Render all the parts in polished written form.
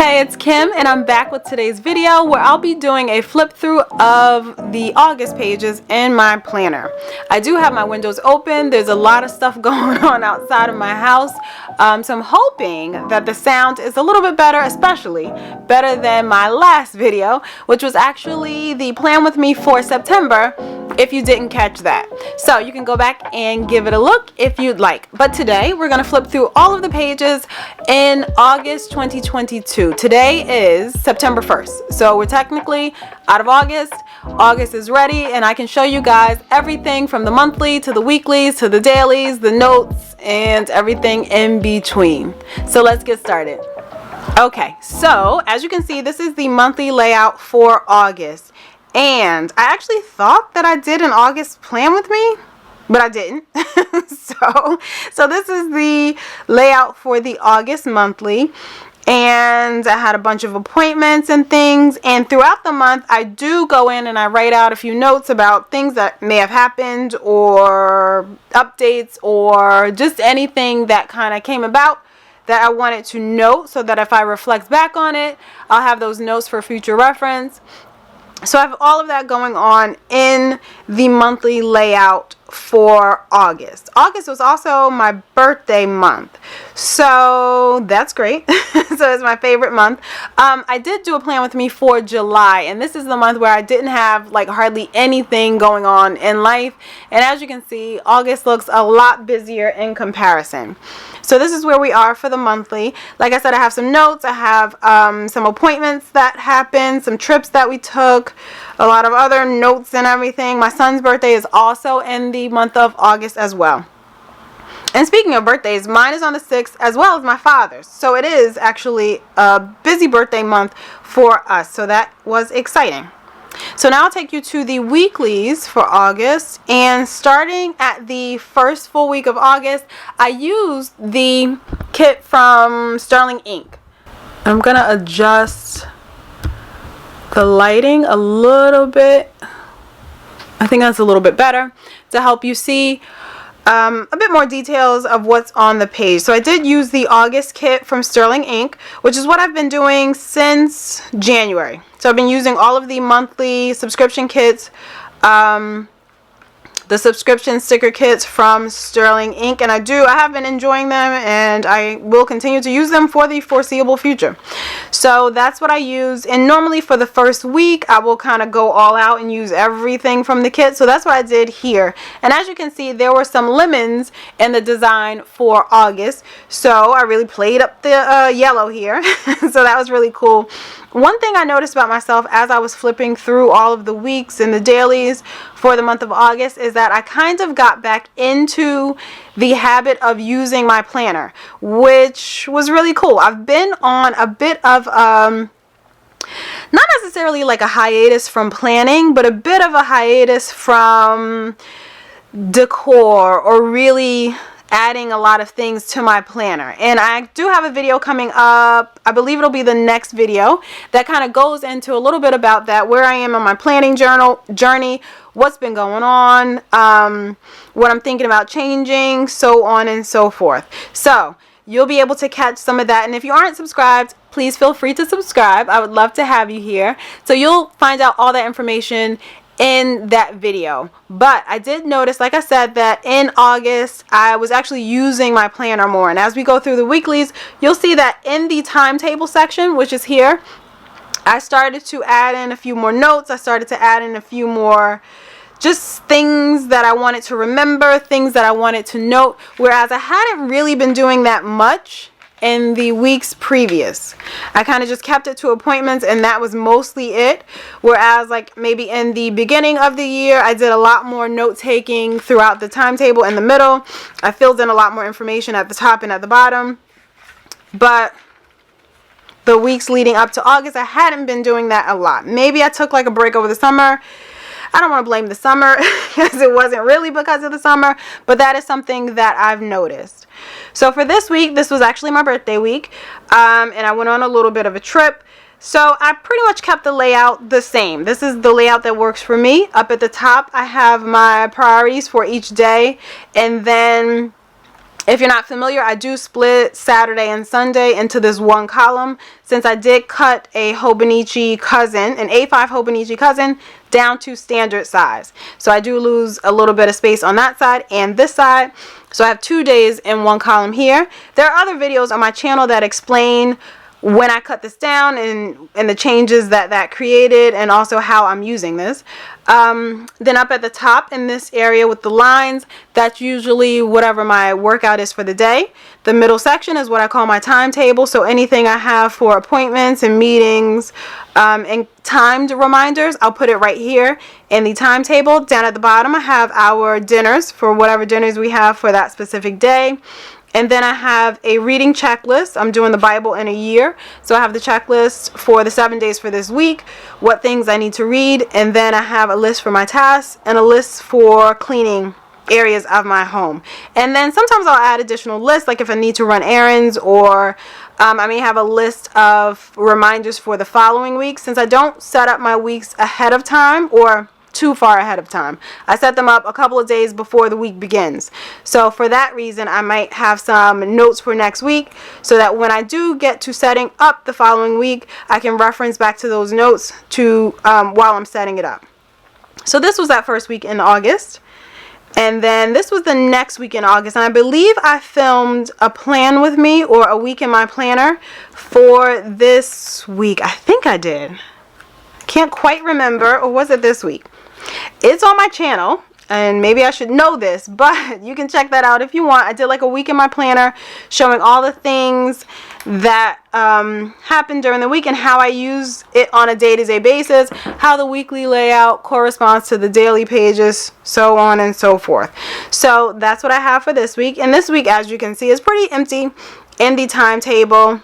Hey, it's Kim and I'm back with today's video where I'll be doing a flip through of the August pages in my planner. I do have my windows open. There's a lot of stuff going on outside of my house. So I'm hoping that the sound is a little bit better, especially better than my last video, which was actually the plan with me for September, if you didn't catch that. So you can go back and give it a look if you'd like. But today we're going to flip through all of the pages in August 2022. Today is September 1st. So we're technically out of August. August is ready and I can show you guys everything from the monthly to the weeklies to the dailies, the notes, and everything in between. So let's get started. Okay, so as you can see, this is the monthly layout for August. And I actually thought that I did an August plan with me, but I didn't. so this is the layout for the August monthly. And I had a bunch of appointments and things. And throughout the month, I do go in and I write out a few notes about things that may have happened or updates or just anything that kind of came about that I wanted to note so that if I reflect back on it, I'll have those notes for future reference. So I have all of that going on in the monthly layout for August. August was also my birthday month, so that's great. So it's my favorite month. I did do a plan with me for July, and this is the month where I didn't have like hardly anything going on in life. And as you can see, August looks a lot busier in comparison. So this is where we are for the monthly. Like I said, I have some notes. I have some appointments that happened, some trips that we took, a lot of other notes and everything. My son's birthday is also in the month of August as well. And speaking of birthdays, mine is on the 6th as well as my father's. So it is actually a busy birthday month for us. So that was exciting. So now I'll take you to the weeklies for August, and starting at the first full week of August, I used the kit from Sterling Ink. I'm going to adjust the lighting a little bit. I think that's a little bit better to help you see a bit more details of what's on the page. So I did use the August kit from Sterling Ink, which is what I've been doing since January. So I've been using all of the monthly subscription kits, the subscription sticker kits from Sterling Ink, and I have been enjoying them, and I will continue to use them for the foreseeable future. So that's what I use, and normally for the first week I will kind of go all out and use everything from the kit. So that's what I did here, and as you can see, there were some lemons in the design for August, so I really played up the yellow here. So that was really cool. One thing I noticed about myself as I was flipping through all of the weeks and the dailies for the month of August is that I kind of got back into the habit of using my planner, which was really cool. I've been on a bit of not necessarily like a hiatus from planning, but a bit of a hiatus from decor or really adding a lot of things to my planner. And I do have a video coming up, I believe it'll be the next video, that kind of goes into a little bit about that, where I am on my planning journey, what's been going on, what I'm thinking about changing, so on and so forth. So you'll be able to catch some of that. And if you aren't subscribed, please feel free to subscribe. I would love to have you here. So you'll find out all that information in that video. But I did notice, like I said, that in August I was actually using my planner more, and as we go through the weeklies, you'll see that in the timetable section, which is here, I started to add in a few more notes. I started to add in a few more just things that I wanted to remember, things that I wanted to note, whereas I hadn't really been doing that much in the weeks previous. I kind of just kept it to appointments, and that was mostly it. Whereas like maybe in the beginning of the year, I did a lot more note taking throughout the timetable in the middle. I filled in a lot more information at the top and at the bottom. But the weeks leading up to August, I hadn't been doing that a lot. Maybe I took like a break over the summer. I don't want to blame the summer because it wasn't really because of the summer, but that is something that I've noticed. So for this week, this was actually my birthday week, and I went on a little bit of a trip. So I pretty much kept the layout the same. This is the layout that works for me. Up at the top, I have my priorities for each day, and then If you're not familiar, I do split Saturday and Sunday into this one column, since I did cut a Hobonichi Cousin, an A5 Hobonichi Cousin, down to standard size. So I do lose a little bit of space on that side and this side. So I have 2 days in one column here. There are other videos on my channel that explain when I cut this down and the changes that created, and also how I'm using this. Then up at the top in this area with the lines, that's usually whatever my workout is for the day. The middle section is what I call my timetable. So anything I have for appointments and meetings and timed reminders, I'll put it right here in the timetable. Down at the bottom, I have our dinners for whatever dinners we have for that specific day. And then I have a reading checklist. I'm doing the Bible in a year. So I have the checklist for the 7 days for this week, what things I need to read. And then I have a list for my tasks and a list for cleaning areas of my home. And then sometimes I'll add additional lists, like if I need to run errands, or I may have a list of reminders for the following week. Since I don't set up my weeks ahead of time or too far ahead of time, I set them up a couple of days before the week begins. So for that reason, I might have some notes for next week, so that when I do get to setting up the following week, I can reference back to those notes to while I'm setting it up. So this was that first week in August. And then this was the next week in August. And I believe I filmed a plan with me, or a week in my planner for this week. I think I did. I can't quite remember. Or was it this week? It's on my channel, and maybe I should know this, but you can check that out if you want. I did like a week in my planner showing all the things that happened during the week and how I use it on a day-to-day basis, how the weekly layout corresponds to the daily pages, so on and so forth. So that's what I have for this week. And this week, as you can see, is pretty empty in the timetable.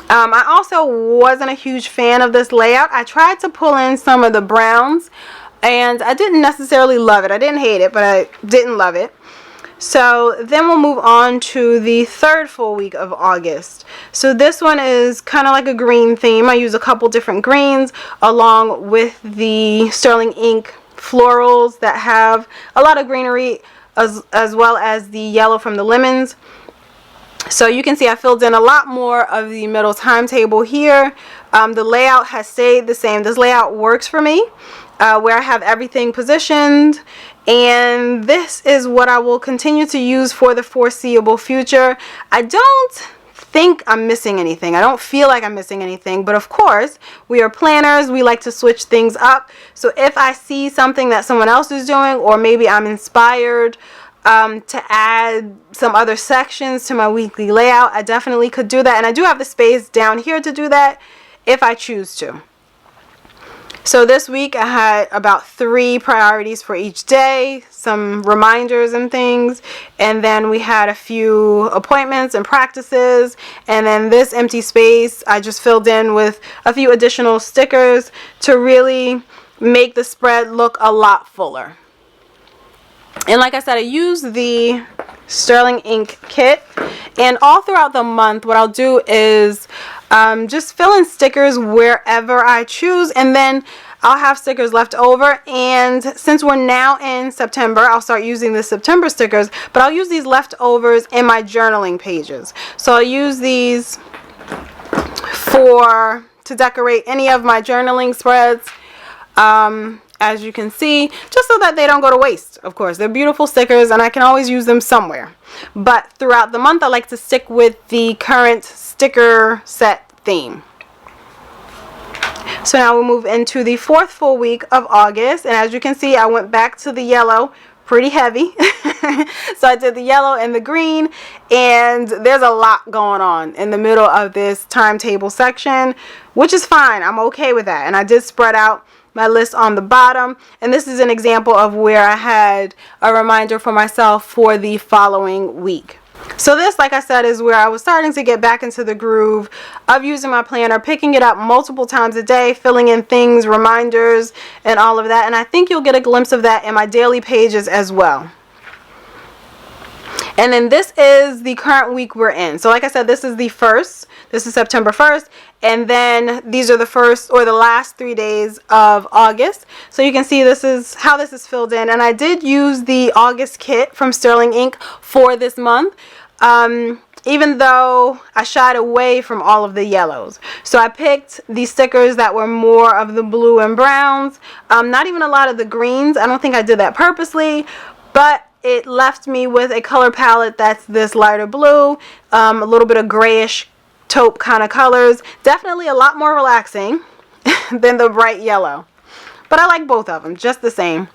I also wasn't a huge fan of this layout. I tried to pull in some of the browns, and I didn't necessarily love it. I didn't hate it, but I didn't love it. So then we'll move on to the third full week of August. So this one is kind of like a green theme. I use a couple different greens along with the sterling ink florals that have a lot of greenery, as well as the yellow from the lemons. So you can see I filled in a lot more of the middle timetable here. The layout has stayed the same. This layout works for me, where I have everything positioned. And this is what I will continue to use for the foreseeable future. I don't think I'm missing anything. I don't feel like I'm missing anything. But of course, we are planners. We like to switch things up. So if I see something that someone else is doing, or maybe I'm inspired to add some other sections to my weekly layout, I definitely could do that. And I do have the space down here to do that if I choose to. So this week I had about 3 priorities for each day, some reminders and things, and then we had a few appointments and practices, and then this empty space I just filled in with a few additional stickers to really make the spread look a lot fuller. And like I said, I use the sterling ink kit, and all throughout the month what I'll do is just fill in stickers wherever I choose, and then I'll have stickers left over. And since we're now in September, I'll start using the September stickers, but I'll use these leftovers in my journaling pages. So I'll use these to decorate any of my journaling spreads, as you can see, just so that they don't go to waste. Of course, they're beautiful stickers and I can always use them somewhere. But throughout the month, I like to stick with the current sticker set theme. So now we'll move into the 4th full week of August, and as you can see, I went back to the yellow pretty heavy. So I did the yellow and the green, and there's a lot going on in the middle of this timetable section, which is fine. I'm okay with that. And I did spread out my list on the bottom, and this is an example of where I had a reminder for myself for the following week. So this, like I said, is where I was starting to get back into the groove of using my planner, picking it up multiple times a day, filling in things, reminders, and all of that. And I think you'll get a glimpse of that in my daily pages as well. And then this is the current week we're in. So like I said, this is the 1st. This is September 1st. And then these are the first or the last 3 days of August. So you can see this is how this is filled in. And I did use the August kit from Sterling Ink for this month. Even though I shied away from all of the yellows. So I picked the stickers that were more of the blue and browns. Not even a lot of the greens. I don't think I did that purposely. But it left me with a color palette that's this lighter blue. A little bit of grayish taupe kind of colors. Definitely a lot more relaxing than the bright yellow. But I like both of them just the same.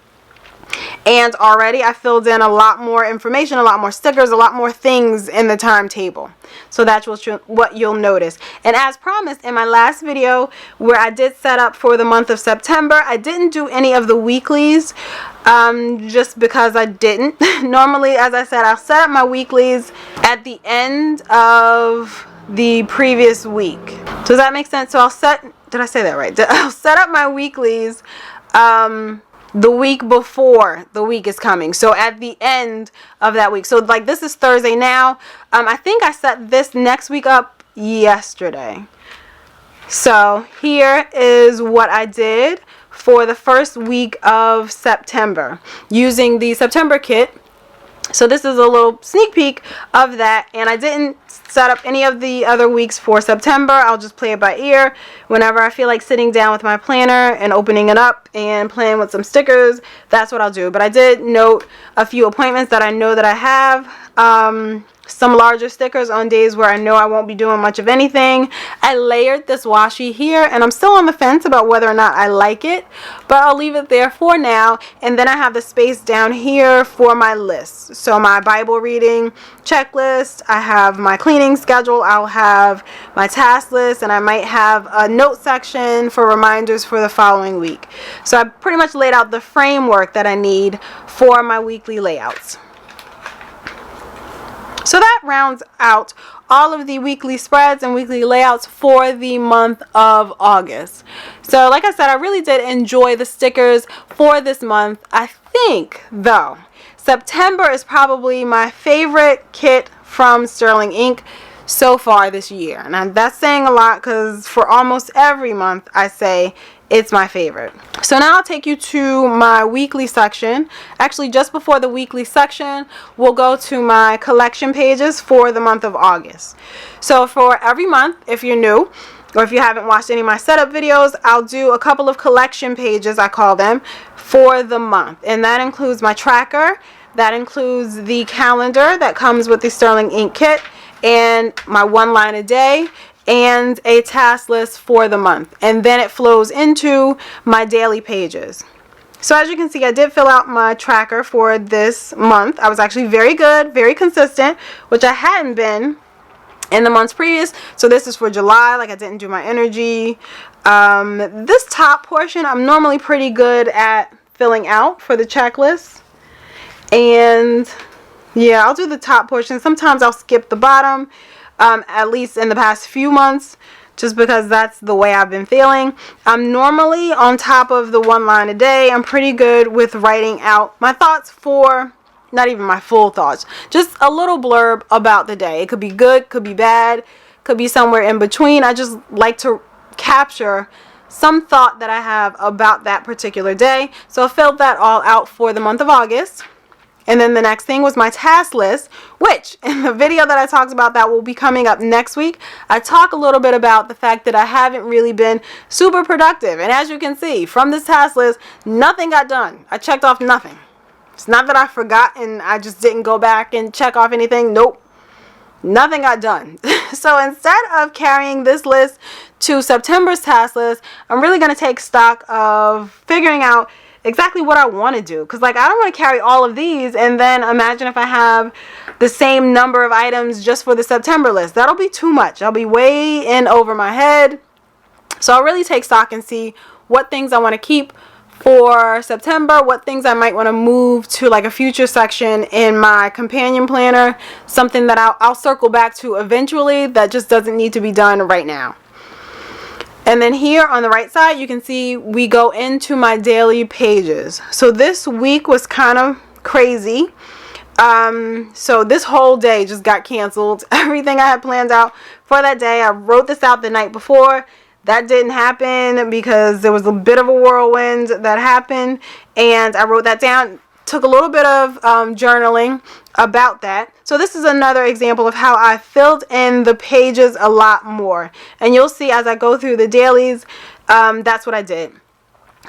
And already I filled in a lot more information, a lot more stickers, a lot more things in the timetable. So that's what you'll notice. And as promised in my last video where I did set up for the month of September, I didn't do any of the weeklies just because I didn't. Normally, as I said, I'll set up my weeklies at the end of the previous week. Does that make sense? So did I say that right? I'll set up my weeklies the week before the week is coming. So at the end of that week. So like this is Thursday now. I think I set this next week up yesterday. So here is what I did for the first week of September using the September kit. So this is a little sneak peek of that, and I didn't set up any of the other weeks for September. I'll just play it by ear whenever I feel like sitting down with my planner and opening it up and playing with some stickers. That's what I'll do. But I did note a few appointments that I know that I have. Some larger stickers on days where I know I won't be doing much of anything. I layered this washi here, and I'm still on the fence about whether or not I like it, but I'll leave it there for now. And then I have the space down here for my lists. So my Bible reading checklist, I have my cleaning schedule, I'll have my task list, and I might have a note section for reminders for the following week. So I pretty much laid out the framework that I need for my weekly layouts. So that rounds out all of the weekly spreads and weekly layouts for the month of August. So like I said, I really did enjoy the stickers for this month. I think, though, September is probably my favorite kit from Sterling Ink so far this year. And that's saying a lot because for almost every month I say it's my favorite. So now I'll take you to my weekly section. Actually, just before the weekly section, we'll go to my collection pages for the month of August. So for every month, if you're new, or if you haven't watched any of my setup videos, I'll do a couple of collection pages, I call them, for the month. And that includes my tracker, that includes the calendar that comes with the Sterling Ink kit, and my one line a day, and a task list for the month. And then it flows into my daily pages. So as you can see, I did fill out my tracker for this month. I was actually very good, very consistent, which I hadn't been in the months previous. So this is for July, like I didn't do my energy. This top portion, I'm normally pretty good at filling out for the checklist. And yeah, I'll do the top portion. Sometimes I'll skip the bottom. At least in the past few months, just because that's the way I've been feeling. I'm normally on top of the one line a day. I'm pretty good with writing out my thoughts for, not even my full thoughts, just a little blurb about the day. It could be good, could be bad, could be somewhere in between. I just like to capture some thought that I have about that particular day. So I filled that all out for the month of August. And then the next thing was my task list, which in the video that I talked about that will be coming up next week, I talk a little bit about the fact that I haven't really been super productive. And as you can see from this task list, nothing got done. I checked off nothing. It's not that I forgot and I just didn't go back and check off anything. Nope. Nothing got done. So instead of carrying this list to September's task list, I'm really going to take stock of figuring out exactly what I want to do, because like I don't want to carry all of these and then imagine if I have the same number of items just for the September list. That'll be too much. I'll be way in over my head. So I'll really take stock and see what things I want to keep for September, what things I might want to move to like a future section in my companion planner, something that I'll circle back to eventually that just doesn't need to be done right now. And then here on the right side, you can see we go into my daily pages. So this week was kind of crazy So this whole day just got canceled. Everything I had planned out for that day, I wrote this out the night before. That didn't happen because there was a bit of a whirlwind that happened, and I wrote that down. Took a little bit of journaling about that. So this is another example of how I filled in the pages a lot more, and you'll see as I go through the dailies, that's what I did.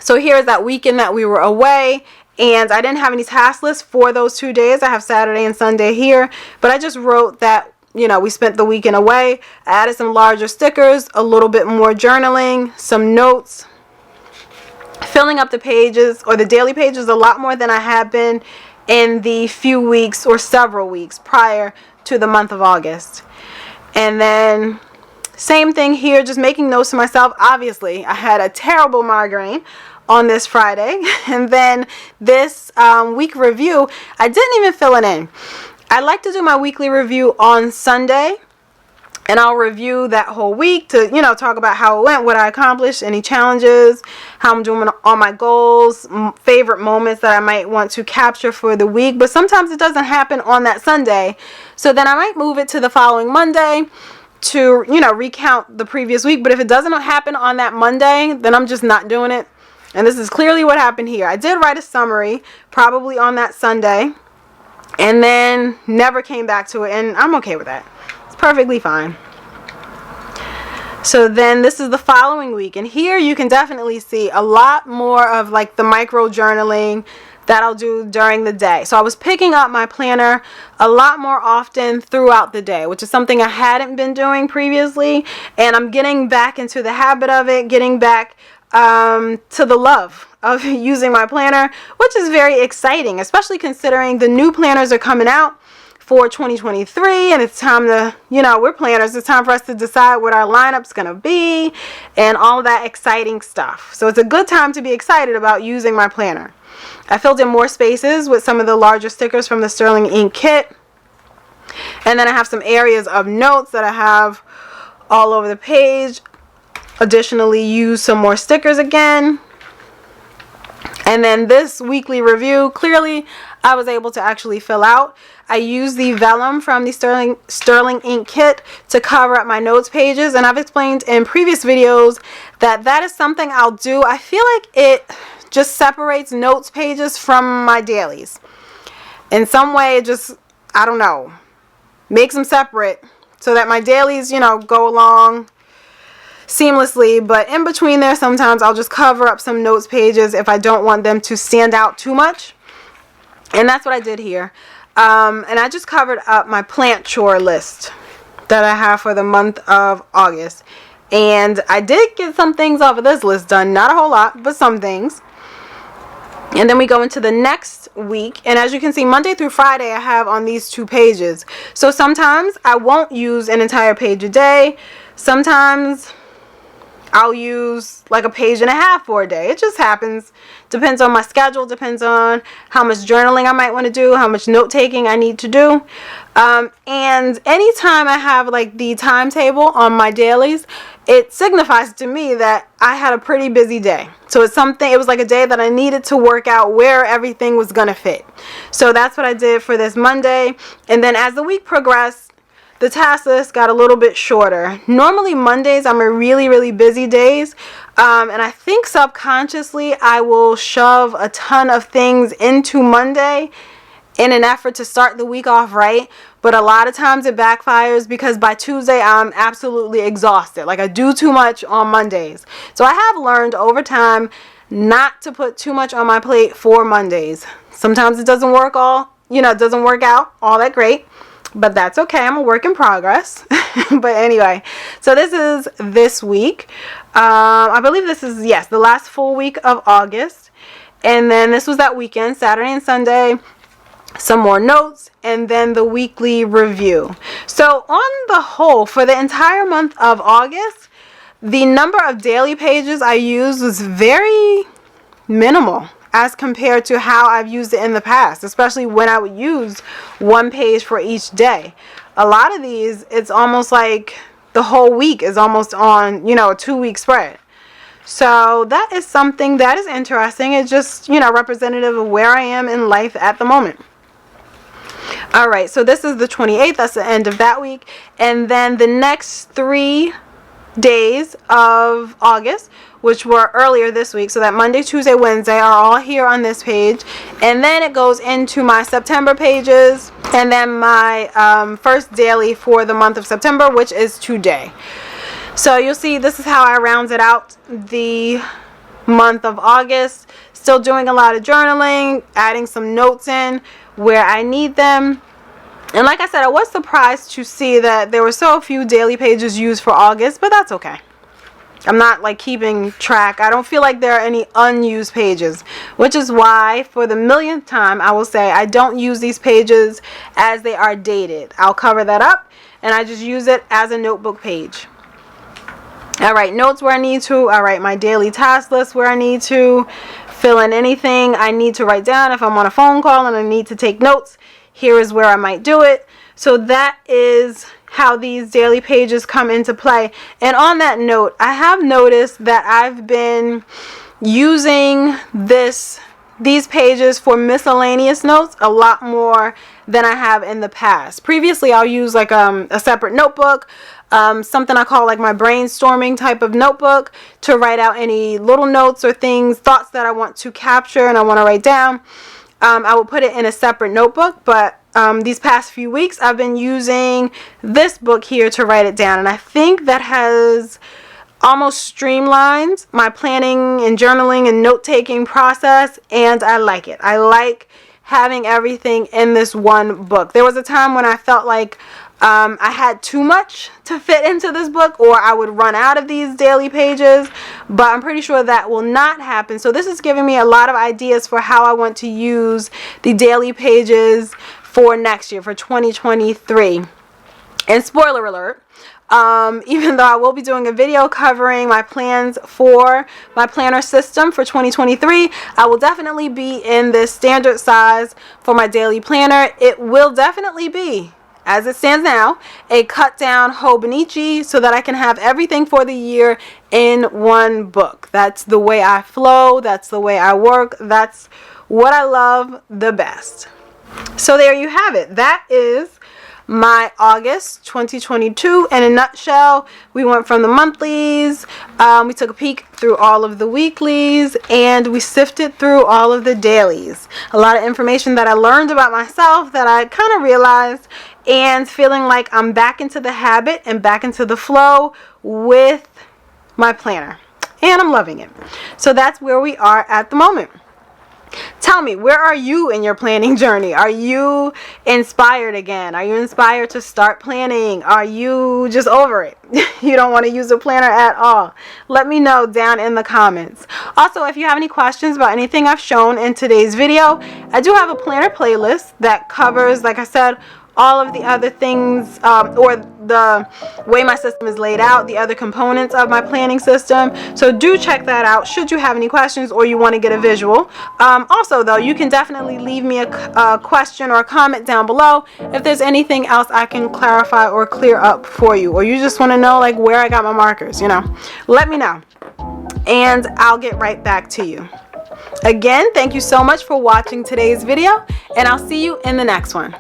So here's that weekend that we were away, and I didn't have any task lists for those 2 days. I have Saturday and Sunday here, but I just wrote that, you know, we spent the weekend away. I added some larger stickers, a little bit more journaling, some notes, filling up the pages or the daily pages a lot more than I had been in the few weeks or several weeks prior to the month of August. And then same thing here, just making notes to myself. Obviously, I had a terrible migraine on this Friday, and then this week review, I didn't even fill it in. I like to do my weekly review on Sunday, and I'll review that whole week to, you know, talk about how it went, what I accomplished, any challenges, how I'm doing on my goals, favorite moments that I might want to capture for the week. But sometimes it doesn't happen on that Sunday, so then I might move it to the following Monday to, you know, recount the previous week. But if it doesn't happen on that Monday, then I'm just not doing it. And this is clearly what happened here. I did write a summary probably on that Sunday, and then never came back to it, and I'm okay with that. It's perfectly fine. So then this is the following week, and here you can definitely see a lot more of like the micro journaling that I'll do during the day. So I was picking up my planner a lot more often throughout the day, which is something I hadn't been doing previously, and I'm getting back into the habit of it, getting back to the love of using my planner, which is very exciting, especially considering the new planners are coming out for 2023, and it's time to, you know, we're planners, it's time for us to decide what our lineup's gonna be and all that exciting stuff. So it's a good time to be excited about using my planner. I filled in more spaces with some of the larger stickers from the Sterling Ink kit, and then I have some areas of notes that I have all over the page. Additionally, use some more stickers again. And then this weekly review, clearly I was able to actually fill out. I used the vellum from the Sterling Ink kit to cover up my notes pages, and I've explained in previous videos that that is something I'll do. I feel like it just separates notes pages from my dailies. In some way, it just, I don't know, makes them separate so that my dailies, you know, go along seamlessly, but in between there sometimes I'll just cover up some notes pages if I don't want them to stand out too much, and that's what I did here. And I just covered up my plant chore list that I have for the month of August, and I did get some things off of this list done, not a whole lot, but some things. And then we go into the next week, and as you can see, Monday through Friday I have on these 2 pages. So sometimes I won't use an entire page a day. Sometimes I'll use like a page and a half for a day. It just happens. Depends on my schedule, depends on how much journaling I might want to do, how much note taking I need to do. And anytime I have like the timetable on my dailies, it signifies to me that I had a pretty busy day. So it was like a day that I needed to work out where everything was gonna fit. So that's what I did for this Monday. And then as the week progressed, the task list got a little bit shorter. Normally Mondays I'm a really busy days, and I think subconsciously I will shove a ton of things into Monday in an effort to start the week off right, but a lot of times it backfires because by Tuesday I'm absolutely exhausted. Like I do too much on Mondays. So I have learned over time not to put too much on my plate for Mondays. Sometimes it doesn't work out all that great, but that's okay. I'm a work in progress. But anyway, so this is this week. I believe this is, yes, the last full week of August. And then this was that weekend, Saturday and Sunday, some more notes, and then the weekly review. So on the whole, for the entire month of August, the number of daily pages I used was very minimal as compared to how I've used it in the past, especially when I would use 1 page for each day. A lot of these, it's almost like the whole week is almost on, you know, a 2-week spread. So that is something that is interesting. It's just, you know, representative of where I am in life at the moment. All right, so this is the 28th. That's the end of that week. And then the next 3 days of August, which were earlier this week, so that Monday, Tuesday, Wednesday are all here on this page. And then it goes into my September pages, and then my first daily for the month of September, which is today. So you'll see this is how I rounded out the month of August. Still doing a lot of journaling, adding some notes in where I need them. And like I said, I was surprised to see that there were so few daily pages used for August, but that's okay. I'm not like keeping track. I don't feel like there are any unused pages, which is why for the millionth time I will say I don't use these pages as they are dated. I'll cover that up and I just use it as a notebook page. I write notes where I need to. I write my daily task list where I need to. Fill in anything I need to write down. If I'm on a phone call and I need to take notes, here is where I might do it. So that is how these daily pages come into play. And on that note, I have noticed that I've been using these pages for miscellaneous notes a lot more than I have in the past. Previously, I'll use like a separate notebook, something I call like my brainstorming type of notebook, to write out any little notes or things, thoughts that I want to capture and I want to write down. I will put it in a separate notebook, but these past few weeks I've been using this book here to write it down, and I think that has almost streamlined my planning and journaling and note-taking process, and I like it. I like having everything in this one book. There was a time when I felt like I had too much to fit into this book, or I would run out of these daily pages, but I'm pretty sure that will not happen. So this is giving me a lot of ideas for how I want to use the daily pages for next year, for 2023. And spoiler alert, even though I will be doing a video covering my plans for my planner system for 2023, I will definitely be in this standard size for my daily planner. It will definitely be, as it stands now, a cut down Hobonichi so that I can have everything for the year in one book. That's the way I flow. That's the way I work. That's what I love the best. So there you have it. That is my August 2022 in a nutshell. We went from the monthlies, we took a peek through all of the weeklies, and we sifted through all of the dailies. A lot of information that I learned about myself that I kind of realized, and feeling like I'm back into the habit and back into the flow with my planner, and I'm loving it. So that's where we are at the moment. Tell me, where are you in your planning journey? Are you inspired again? Are you inspired to start planning? Are you just over it? You don't want to use a planner at all? Let me know down in the comments. Also, if you have any questions about anything I've shown in today's video, I do have a planner playlist that covers, like I said, all of the other things, or the way my system is laid out, the other components of my planning system. So do check that out should you have any questions or you want to get a visual. Also though, you can definitely leave me a question or a comment down below if there's anything else I can clarify or clear up for you, or you just want to know like where I got my markers, you know, let me know and I'll get right back to you. Again, thank you so much for watching today's video, and I'll see you in the next one.